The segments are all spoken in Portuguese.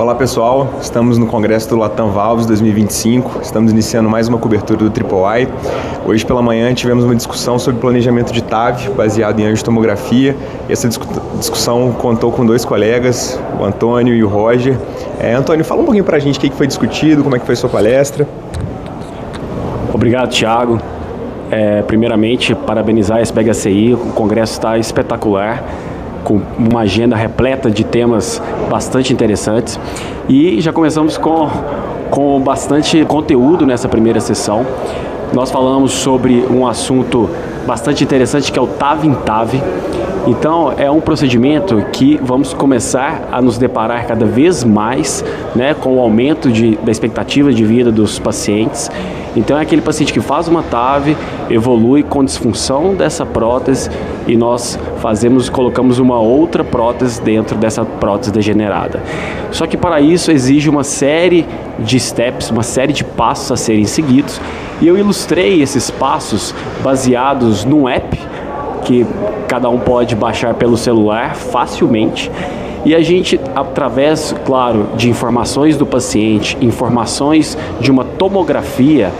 Olá pessoal, estamos no Congresso do Latam Valves 2025, estamos iniciando mais uma cobertura do III. Hoje pela manhã tivemos uma discussão sobre planejamento de TAV, baseado em angiotomografia, e essa discussão contou com dois colegas, o Antônio e o Roger. Antônio, fala um pouquinho pra gente o que foi discutido, como é que foi a sua palestra. Obrigado, Thiago. Primeiramente, parabenizar a SBHCI, o Congresso está espetacular, com uma agenda repleta de temas bastante interessantes, e já começamos com bastante conteúdo nessa primeira sessão. Nós falamos sobre um assunto bastante interessante que é o TAV em TAV. Então é um procedimento que vamos começar a nos deparar cada vez mais, né, com o aumento da expectativa de vida dos pacientes. Então é aquele paciente que faz uma TAV, evolui com disfunção dessa prótese e nós colocamos uma outra prótese dentro dessa prótese degenerada. Só que para isso exige uma série de steps, uma série de passos a serem seguidos, e eu ilustrei esses passos baseados num app que cada um pode baixar pelo celular facilmente. E a gente, através, claro, de informações do paciente, informações de uma tomografia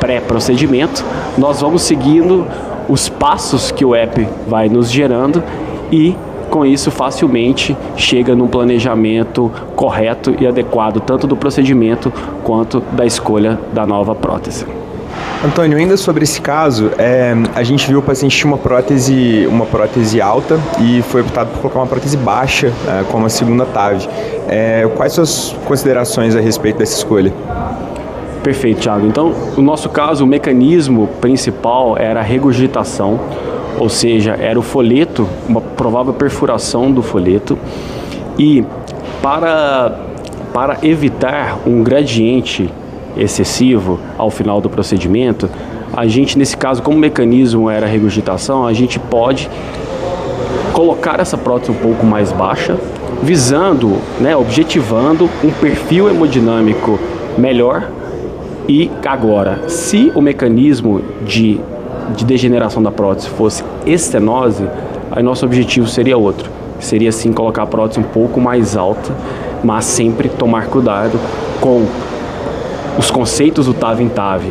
pré-procedimento, nós vamos seguindo os passos que o app vai nos gerando e, com isso, facilmente chega num planejamento correto e adequado, tanto do procedimento quanto da escolha da nova prótese. Antônio, ainda sobre esse caso, a gente viu o paciente tinha uma prótese alta e foi optado por colocar uma prótese baixa como a segunda TAV. Quais suas considerações a respeito dessa escolha? Perfeito, Thiago. Então, no nosso caso, o mecanismo principal era a regurgitação, ou seja, era o folheto, uma provável perfuração do folheto, e para evitar um gradiente excessivo ao final do procedimento, a gente, nesse caso, como o mecanismo era a regurgitação, a gente pode colocar essa prótese um pouco mais baixa, visando, objetivando um perfil hemodinâmico melhor. E agora, se o mecanismo de degeneração da prótese fosse estenose, aí nosso objetivo seria outro. Seria sim colocar a prótese um pouco mais alta, mas sempre tomar cuidado com os conceitos do TAV em TAV,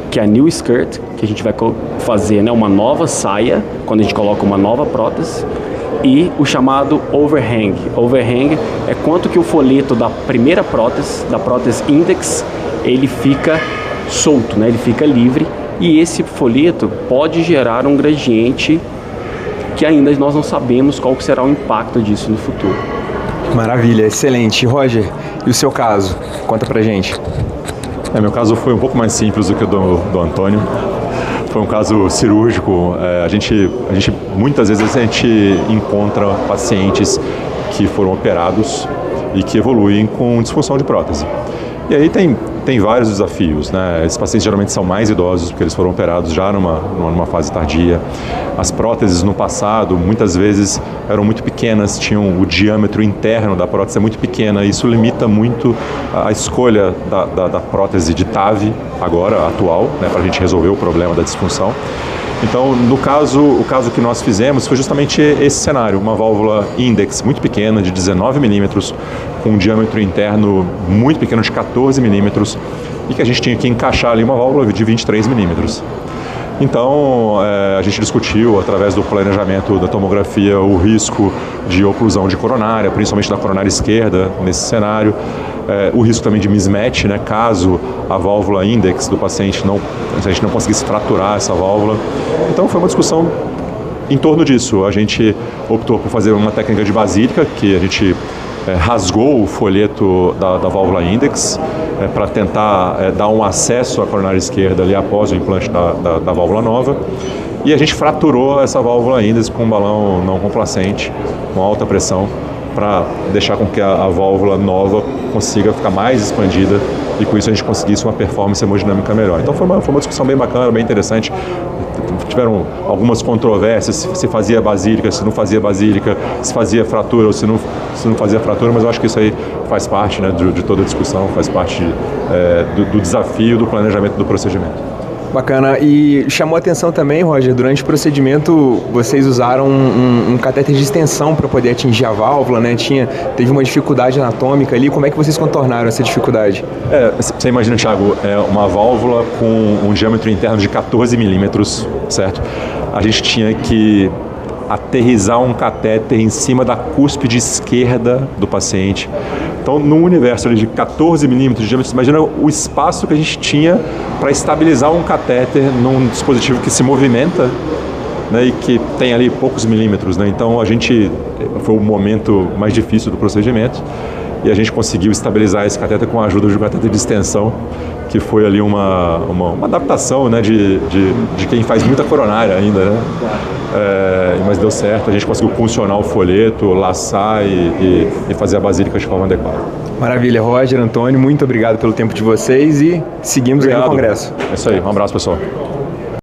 que é a new skirt, que a gente vai fazer uma nova saia, quando a gente coloca uma nova prótese, e o chamado overhang. Overhang é quanto que o folheto da primeira prótese, da prótese index, ele fica solto, ele fica livre, e esse folheto pode gerar um gradiente que ainda nós não sabemos qual será o impacto disso no futuro. Maravilha, excelente. Roger, e o seu caso? Conta pra gente. Meu caso foi um pouco mais simples do que o do Antônio. Foi um caso cirúrgico. Muitas vezes a gente encontra pacientes que foram operados e que evoluem com disfunção de prótese. E aí tem vários desafios, Esses pacientes geralmente são mais idosos, porque eles foram operados já numa fase tardia. As próteses no passado, muitas vezes, eram muito pequenas, tinham o diâmetro interno da prótese é muito pequena, e isso limita muito a escolha da prótese de TAV, agora, atual, para a gente resolver o problema da disfunção. Então, o caso que nós fizemos foi justamente esse cenário, uma válvula index muito pequena, de 19 milímetros, com um diâmetro interno muito pequeno, de 14 milímetros, e que a gente tinha que encaixar ali uma válvula de 23 milímetros. Então, a gente discutiu, através do planejamento da tomografia, o risco de oclusão de coronária, principalmente da coronária esquerda, nesse cenário. O risco também de mismatch, caso a válvula index do paciente a gente não conseguisse fraturar essa válvula. Então, foi uma discussão em torno disso. A gente optou por fazer uma técnica de basílica, que a gente rasgou o folheto da válvula index para tentar dar um acesso à coronária esquerda ali após o implante da válvula nova, e a gente fraturou essa válvula index com um balão não complacente, com alta pressão, para deixar com que a válvula nova consiga ficar mais expandida e com isso a gente conseguisse uma performance hemodinâmica melhor. Então foi uma discussão bem bacana, bem interessante. Tiveram algumas controvérsias, se fazia basílica, se não fazia basílica, se fazia fratura ou se não fazia fratura, mas eu acho que isso aí faz parte de toda a discussão, faz parte do desafio do planejamento do procedimento. Bacana. E chamou a atenção também, Roger, durante o procedimento vocês usaram um catéter de extensão para poder atingir a válvula, né? Teve uma dificuldade anatômica ali. Como é que vocês contornaram essa dificuldade? Você imagina, Thiago, uma válvula com um diâmetro interno de 14 milímetros, certo? A gente tinha que aterrissar um catéter em cima da cúspide esquerda do paciente. Então, no universo ali de 14 milímetros de diâmetro, imagina o espaço que a gente tinha para estabilizar um catéter num dispositivo que se movimenta, né, e que tem ali poucos milímetros, né? Então, foi o momento mais difícil do procedimento e a gente conseguiu estabilizar esse catéter com a ajuda de um catéter de extensão, que foi ali uma adaptação, né, de quem faz muita coronária ainda, né? Mas deu certo, a gente conseguiu funcionar o folheto, laçar e fazer a basílica de forma adequada. Maravilha, Roger, Antônio, muito obrigado pelo tempo de vocês e seguimos aí no Congresso. É isso aí, um abraço, pessoal.